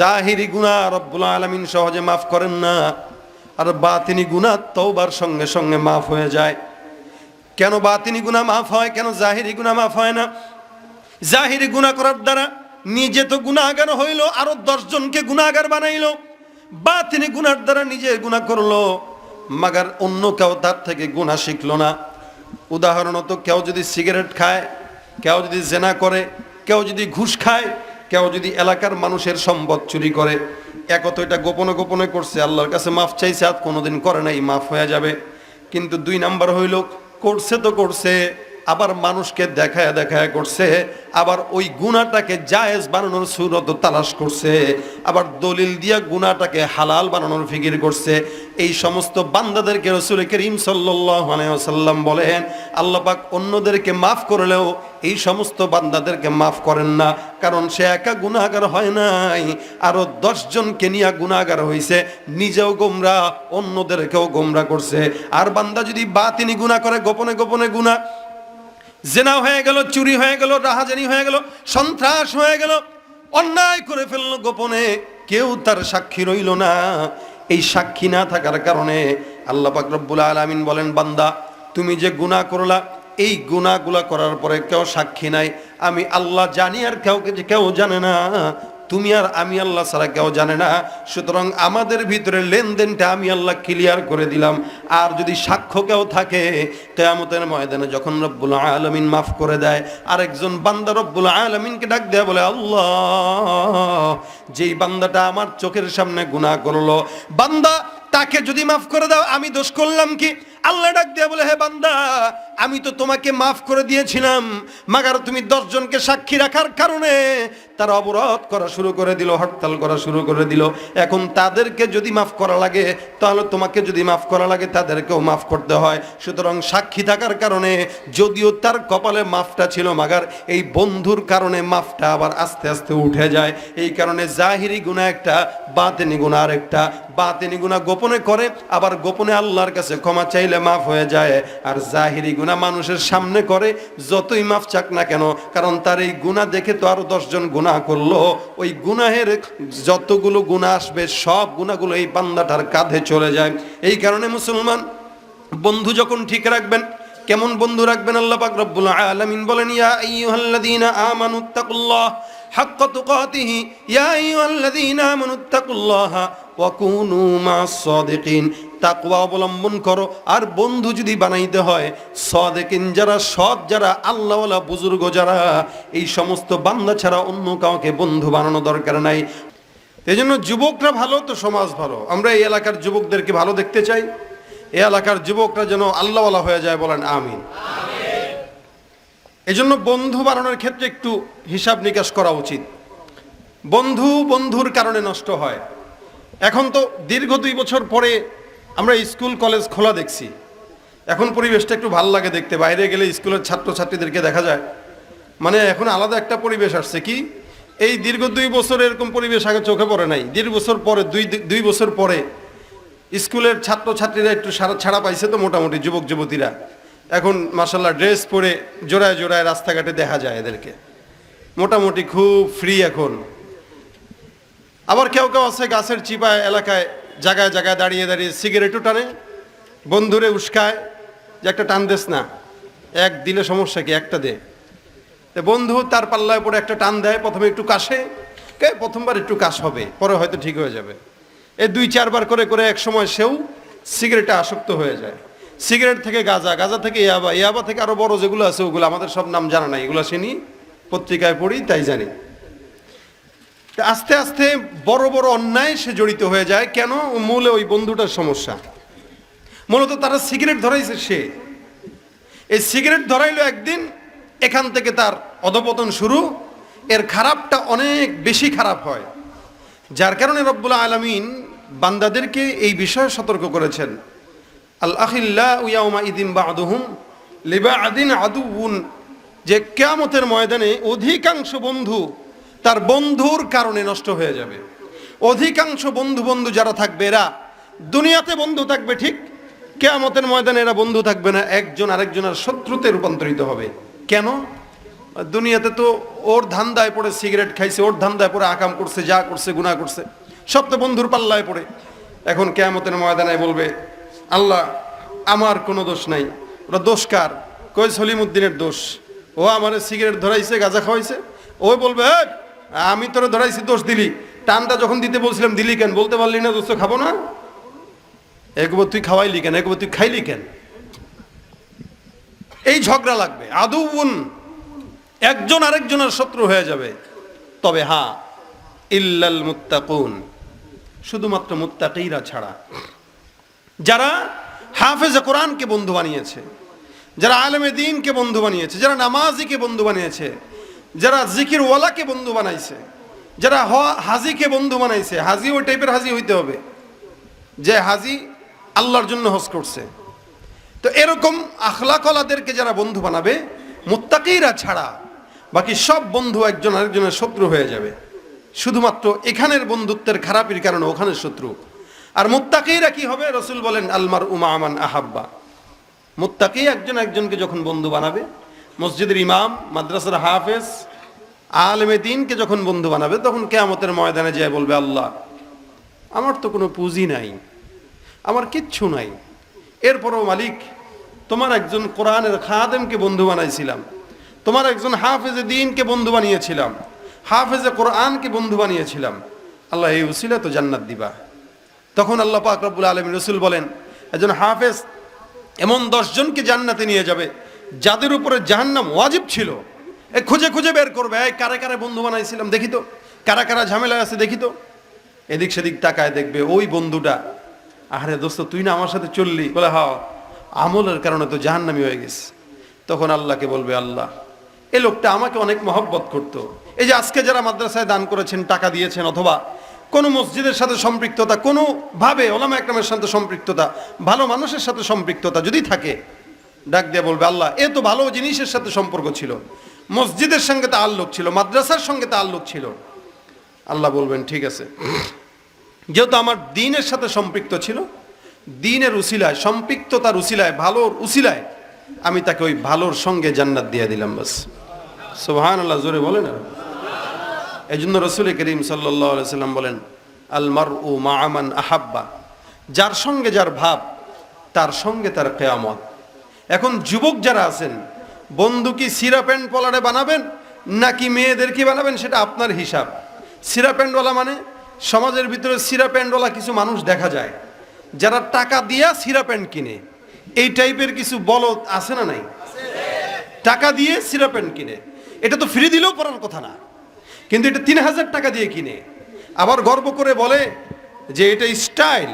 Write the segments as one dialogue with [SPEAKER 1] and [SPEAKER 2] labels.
[SPEAKER 1] জাহিরি গুনাহ রব্বুল আলামিন সহজে মাফ করেন না, আর বাতিনি গুনাহ তওবার সঙ্গে সঙ্গে মাফ হয়ে যায়। কেন বাতিনি গুনাহ মাফ হয়, কেন জাহিরি গুনাহ মাফ হয় না? জাহিরি গুনাহ করার দ্বারা নিজে তো গুনাহগার হইল, আরো 10 জনকে গুনাহগার বানাইলো। বাতিনি গুনার দ্বারা নিজে গুনাহ করলো, মাগার অন্য কেউ তার থেকে গুনাহ শিখলো না। উদাহরণত কেউ যদি সিগারেট খায়, কেউ যদি জেনা করে, কেউ যদি ঘুষ খায়, কেউ যদি এলাকার মানুষের সম্পদ চুরি করে, একত এটা গোপনে গোপনে করছে, আল্লাহর কাছে মাফ চাইছে, আর কোনোদিন করে নাই, মাফ হয়ে যাবে। কিন্তু 2 নাম্বার হইল, করছে তো করছে, আবার মানুষকে দেখায় দেখায় করছে, আবার ওই গুনাহটাকে জায়েজ বানানোর সুরত তালাশ করছে, আবার দলিল দিয়া গুনাহটাকে হালাল বানানোর ফিকির করছে। এই সমস্ত বান্দাদেরকে রাসূল করিম সাল্লাল্লাহু আলাইহি ওয়াসাল্লাম বলেন, আল্লাহ পাক অন্যদেরকে মাফ করলেও এই সমস্ত বান্দাদেরকে মাফ করেন না, কারণ সে একা গুনাহগার হয় নাই, আরো 10 জনকে নিয়ে গুনাহগার হইছে, নিজেও গোমরা, অন্যদেরকেও গোমরা করছে। আর বান্দা যদি বাতিনি গুনাহ করে, গোপনে গোপনে গুনাহ, জেনা হয়ে গেল, চুরি হয়ে গেল, রাহাজানি হয়ে গেল, সন্ত্রাস হয়ে গেল, অন্যায় করে ফেললো গোপনে, কেউ তার সাক্ষী রইল না। এই সাক্ষী না থাকার কারণে আল্লাহ পাক রব্বুল আলামিন বলেন, বান্দা তুমি যে গুনাহ করলা, এই গুনাহগুলা করার পরে কেউ সাক্ষী নাই, আমি আল্লাহ জানি, আর কেউ জানে না, তুমি আর আমি আল্লাহ ছাড়া কেউ জানে না। সুতরাং আমাদের ভিতরে লেনদেনটা আমি আল্লাহ ক্লিয়ার করে দিলাম। আর যদি সাক্ষ্য কেউ থাকে, কিয়ামতের ময়দানে যখন রব্বুল আলামিন মাফ করে দেয়, আরেকজন বান্দা রব্বুল আলামিনকে ডাক দেয়া বলে, আল্লাহ, যেই বান্দাটা আমার চোখের সামনে গুনাহ করলো, বান্দা তাকে যদি মাফ করে দাও, আমি দোষ করলাম কি? আল্লাহ ডাক দিয়া বলে, হে বান্দা, আমি তো তোমাকে মাফ করে দিয়েছিলাম, মাগার তুমি 10 জনকে সাক্ষী রাখার কারণে তারা অবরোধ করা শুরু করে দিল, হরতাল করা শুরু করে দিল। এখন তাদেরকে যদি মাফ করা লাগে, তাহলে তোমাকে যদি মাফ করা লাগে, তাদেরকেও মাফ করতে হয়। সুতরাং সাক্ষী থাকার কারণে, যদিও তার কপালে মাফটা ছিল, মাগার এই বন্ধুর কারণে মাফটা আবার আস্তে আস্তে উঠে যায়। এই কারণে জাহিরি গুনাহ একটা, বাতিনি গুনাহ আরেকটা। বাতিনি গুনাহ গোপনে করে, আবার গোপনে আল্লাহর কাছে ক্ষমা চাইলে মাফ হয়ে যায়। আর জাহিরি গুনাহ মানুষের সামনে করে, যতই মাফ চাক না কেন, কারণ তার এই গুনাহ দেখে তো আরো 10 জন গুনাহ করলো, ওই গুনাহের যতগুলো গুনাহ আসবে, সব গুনাহগুলো এই বান্দাটার কাঁধে চলে যায়। এই কারণে মুসলমান বন্ধু যখন ঠিক রাখবেন, কেমন বন্ধু রাখবেন? আল্লাহ পাক রব্বুল আলামিন বলেন, ইয়া আইয়ুহাল্লাযীনা আমানুত্তাকুল্লাহ হাক্কা তুকাতিহি, ইয়া আইয়ুহাল্লাযীনা আমানুত্তাকুল্লাহা ওয়া কুনু মা'আস সাদিকিন। তাকওয়া অবলম্বন করো, আর বন্ধু যদি বানাইতে হয়, সাদিকিন যারা, সৎ যারা, আল্লাহওয়ালা বুজুর্গ যারা, এই সমস্ত বান্দা ছাড়া অন্য কাউকে বন্ধু বানানো দরকার নাই। এই জন্য যুবকরা ভালো তো সমাজ ভালো। আমরা এই এলাকার যুবকদেরকে ভালো দেখতে চাই, এই এলাকার যুবকরা যেন আল্লাহওয়ালা হয়ে যায়, বলেন আমিন। এই জন্য বন্ধু বানানোর ক্ষেত্রে একটু হিসাব নিকাশ করা উচিত। বন্ধুর কারণে নষ্ট হয়। এখন তো দীর্ঘ 2 বছর পরে আমরা স্কুল কলেজ খোলা দেখছি, এখন পরিবেশটা একটু ভালো লাগে দেখতে। বাইরে গেলে স্কুলের ছাত্রছাত্রীদেরকে দেখা যায়, মানে এখন আলাদা একটা পরিবেশ আসছে। কি এই দীর্ঘ 2 বছর এরকম পরিবেশ আগে চোখে পড়ে নাই। 2 বছর পরে, 2 বছর পরে স্কুলের ছাত্রছাত্রীরা একটু ছাড়া পাইছে তো, মোটামুটি যুবক যুবতীরা এখন মাশাআল্লাহ ড্রেস পরে জোড়ায় জোড়ায় রাস্তাঘাটে দেখা যায় এদেরকে, মোটামুটি খুব ফ্রি এখন। আবার কেউ কেউ আছে গাছের চিপায় এলাকায় জায়গায় জায়গায় দাঁড়িয়ে দাঁড়িয়ে সিগারেটও টানে, বন্ধুরে উস্কায় যে একটা টান দেস না, এক দিলে সমস্যা কি, একটা দে। বন্ধু তার পাল্লায় পরে একটা টান দেয়, প্রথমে একটু কাশে, প্রথমবার একটু কাশ হবে, পরে হয়তো ঠিক হয়ে যাবে। এই 2-4 বার করে করে এক সময় সেও সিগারেটে আসক্ত হয়ে যায়। সিগারেট থেকে গাঁজা, গাঁজা থেকে ইয়াবা, ইয়াবা থেকে আরো বড় যেগুলো আছে, ওগুলো আমাদের সব নাম জানা নাই, এগুলো শুনি, পত্রিকায় পড়ি, তাই জানি। আস্তে আস্তে বড় বড় অন্যায় সে জড়িত হয়ে যায়। কেন? মূলে ওই বন্ধুটার সমস্যা। মূলত তারা সিগারেট ধরাইছে, সে এই সিগারেট ধরাইলো একদিন, এখান থেকে তার অধপতন শুরু। এর খারাপটা অনেক বেশি খারাপ হয়, যার কারণে রব্বুল আলামিন বান্দাদেরকে এই বিষয়ে সতর্ক করেছেন। আল আখিল্লাউ ইয়াউমা ইদিন বা'দুহুম লিবা'দিন আদুউন, যে কিয়ামতের ময়দানে অধিকাংশ বন্ধু তার বন্ধুর কারণে নষ্ট হয়ে যাবে। অধিকাংশ বন্ধু যারা থাকবে, এরা দুনিয়াতে বন্ধু থাকবে ঠিক, কিয়ামতের ময়দানে এরা বন্ধু থাকবে না, একজন আরেকজনের শত্রুতে রূপান্তরিত হবে। কেন? দুনিয়াতে তো ওর ধান্দায় পড়ে সিগারেট খাইছে, ওর ধান্দায় পড়ে আকাম করছে, যা করছে গুনাহ করছে, সব তো বন্ধুর পাল্লায় পড়ে। এখন কিয়ামতের ময়দানে বলবে আল্লাহ আমার কোনো দোষ নাই। ওরা দোষ কার? কই সলিমউদ্দিনের দোষ, ও আমারে সিগারেট ধরাইছে, গাঁজা খাওয়াইছে। ও বলবে আমি তোরে ধরাইছি, দোষ দিলি, টানটা যখন দিতে বলছিলাম দিলি কেন? বলতে পারলি না দোস্ত খাবো না? একবার তুই খাওয়াইলি কেন? একবার তুই খাইলি কেন? এই ঝগড়া লাগবে, আদুউন, একজন আরেকজনের শত্রু হয়ে যাবে। তবে হ্যাঁ, ইল্লাল মুত্তাকুন, শুধুমাত্র মুত্তাকিরা ছাড়া, যারা হাফেজে কোরআনকে বন্ধু বানিয়েছে, যারা আলেমে দ্বীনকে বন্ধু বানিয়েছে, যারা নামাজিকে বন্ধু বানিয়েছে, যারা জিকির ওয়ালাকে বন্ধু বানাইছে, যারা হাজিকে বন্ধু বানাইছে। হাজি ওই টাইপের হাজি হইতে হবে যে হাজি আল্লাহর জন্য হজ করছে। তো এরকম আখলাকওয়ালাদেরকে যারা বন্ধু বানাবে, মুত্তাকিরা ছাড়া বাকি সব বন্ধু একজন আরেকজনের শত্রু হয়ে যাবে। শুধুমাত্র এখানের বন্ধুত্বের খারাপির কারণে ওখানের শত্রু। আর মুত্তাকিরা কি হবে? রাসূল বলেন আলমার উমা আমান আহাব্বা। মুত্তাকি একজন একজনকে যখন বন্ধু বানাবে, মসজিদের ইমাম, মাদ্রাসার হাফেজ, আলেমে দ্বীনকে যখন বন্ধু বানাবে, তখন কিয়ামতের ময়দানে যেয়ে বলবে আল্লাহ আমার তো কোনো পুঁজি নাই, আমার কিচ্ছু নাই, এরপরও মালিক তোমার একজন কোরআনের খাদেমকে বন্ধু বানাইছিলাম, তোমার একজন হাফেজে দ্বীনকে বন্ধু বানিয়েছিলাম, হাফেজে কোরআনকে বন্ধু বানিয়েছিলাম, আল্লাহ এই উসিলা তো জান্নাত দিবা। তখন আল্লাহ পাক রব্বুল আলামিন, রাসূল বলেন একজন হাফেজ এমন 10 জনকে জান্নাতে নিয়ে যাবে যাদের উপরে জাহান্নাম ওয়াজিব ছিল। খুঁজে খুঁজে বের করবে, এই কারে কারে বন্ধু বানাইছিলাম দেখি তো, কারা কারা ঝামেলা আছে দেখি তো। এদিক সেদিক তাকায় দেখবে ওই বন্ধুটা, আরে দোস্ত তুই না আমার সাথে চললি, বলে হ্যাঁ আমলের কারণে তো জাহান্নামী হয়ে গেছে। তখন আল্লাহকে বলবে আল্লাহ এই লোকটা আমাকে অনেক মহব্বত করতো, এই যে আজকে যারা মাদ্রাসায় দান করেছেন, টাকা দিয়েছেন, অথবা কোনো মসজিদের সাথে সম্পৃক্ততা, কোনোভাবে ওলামা একরামের সাথে সম্পৃক্ততা, ভালো মানুষের সাথে সম্পৃক্ততা যদি থাকে, ডাক দিয়ে বলবে আল্লাহ এ তো ভালো জিনিসের সাথে সম্পর্ক ছিল, মসজিদের সঙ্গে তাআল্লুক ছিল, মাদ্রাসার সঙ্গে তাআল্লুক ছিল। আল্লাহ বলবেন ঠিক আছে, যেহেতু আমার দ্বীনের সাথে সম্পৃক্ত ছিল, দ্বীনের উসিলায়, সম্পৃক্ততার উসিলায়, ভালোর উসিলায় আমি তাকে ওই ভালোর সঙ্গে জান্নাত দিয়ে দিলাম। বাস সুবহানাল্লাহ, জোরে বলেন না। এই জন্য রাসূল করিম সাল্লাল্লাহু আলাইহি সাল্লাম বলেন আল মারউ মা'a মান আহাব্বা, যার সঙ্গে যার ভাব তার সঙ্গে তার কিয়ামত। এখন যুবক যারা আছেন, বন্ধু কি সিরা প্যান্ট পলারে বানাবেন নাকি মেয়েদেরকে বানাবেন সেটা আপনার হিসাব। সিরা প্যান্টওয়ালা মানে সমাজের ভিতরে সিরা প্যান্টওয়ালা কিছু মানুষ দেখা যায় যারা টাকা দিয়া সিরা প্যান্ট কিনে। এই টাইপের কিছু বলদ আছে না নাই? টাকা দিয়ে সিরা প্যান্ট কিনে, এটা তো ফ্রি দিলেও পরার কথা না, কিন্তু এটা 3000 টাকা দিয়ে কিনে, আবার গর্ব করে বলে যে এটা স্টাইল।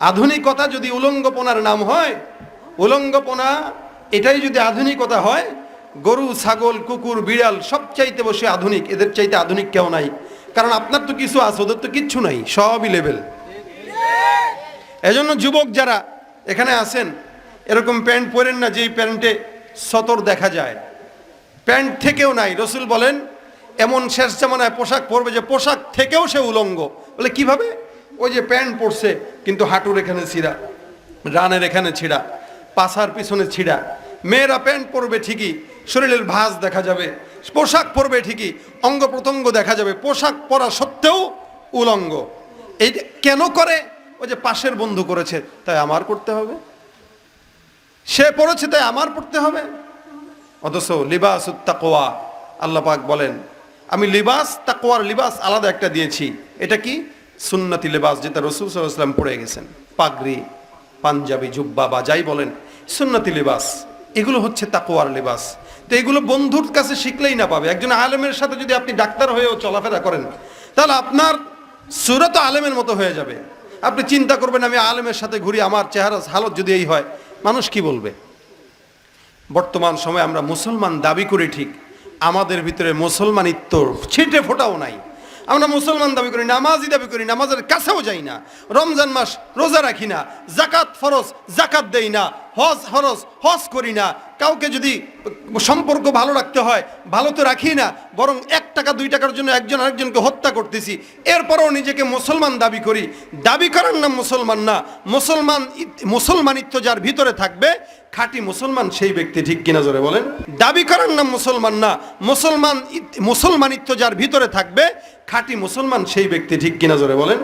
[SPEAKER 1] আধুনিকতা যদি উলঙ্গপনার নাম হয়, উলঙ্গপনা এটাই যদি আধুনিকতা হয়, গরু ছাগল কুকুর বিড়াল সবচাইতে বসে আধুনিক, এদের চাইতে আধুনিক কেউ নাই। কারণ আপনার তো কিছু আছে, ওদের তো কিচ্ছু নাই, সবই লেভেল। এজন্য যুবক যারা এখানে আছেন, এরকম প্যান্ট পরেন না যেই প্যান্টে সতর দেখা যায়, প্যান্ট থেকেও নাই। রাসূল বলেন এমন শেষ জামানায় পোশাক পরবে যে পোশাক থেকেও সে উলঙ্গ। বলে কিভাবে? ওই যে প্যান্ট পরছে কিন্তু হাঁটুর এখানে ছিঁড়া, রানের এখানে ছিঁড়া, পাছার পিছনে ছিঁড়া। মেয়েরা প্যান্ট পরবে ঠিকই, শরীরের ভাঁজ দেখা যাবে, পোশাক পরবে ঠিকই, অঙ্গ প্রত্যঙ্গ দেখা যাবে, পোশাক পরা সত্ত্বেও উলঙ্গ। এই কেন করে? ওই যে পাশের বন্ধু করেছে তাই আমার করতে হবে, সে পড়েছে তাই আমার পড়তে হবে। অথচ লিবাসুত তাকওয়া, আল্লাহ পাক বলেন আমি লিবাস, তাকওয়ার লিবাস আলাদা একটা দিয়েছি। এটা কি? সুন্নতি লিবাস, যেটা রাসূল সাল্লাল্লাহু আলাইহি ওয়াসাল্লাম পরে গেছেন। পাগড়ি, পাঞ্জাবি, জুব্বা বা যাই বলেন, সুন্নতি লিবাস, এগুলো হচ্ছে তাকওয়ার লিবাস। তো এগুলো বন্ধুর কাছে শিখলেই না পাবে। একজন আলেমের সাথে যদি আপনি ডাক্তার হয়েও চলাফেরা করেন, তাহলে আপনার সুরত আলেমের মতো হয়ে যাবে। আপনি চিন্তা করবেন আমি আলেমের সাথে ঘুরি, আমার চেহারা হালত যদি এই হয়, মানুষ কি বলবে? বর্তমান সময়ে আমরা মুসলমান দাবি করি ঠিক, আমাদের ভিতরে মুসলমানিত্ব ছিটে ফোটাও নাই। আমরা মুসলমান দাবি করি, নামাজি দাবি করি, নামাজের কাছেও যাই না, রমজান মাস রোজা রাখি না, জাকাত ফরজ জাকাত দেই না, হজ করি না, কাউকে যদি সম্পর্ক ভালো রাখতে হয় ভালো তো রাখি না, বরং 1 টাকা 2 টাকার জন্য একজন আরেকজনকে হত্যা করতেছি, এরপরও নিজেকে মুসলমান দাবি করি। দাবি করার নাম মুসলমান না। মুসলমানিত্ব যার ভিতরে থাকবে, খাঁটি মুসলমান সেই ব্যক্তি, ঠিক কিনা জোরে বলেন? দাবি করার নাম মুসলমান না, মুসলমানিত্ব যার ভিতরে থাকবে, খাঁটি মুসলমান সেই ব্যক্তি, ঠিক কিনা জোরে বলেন?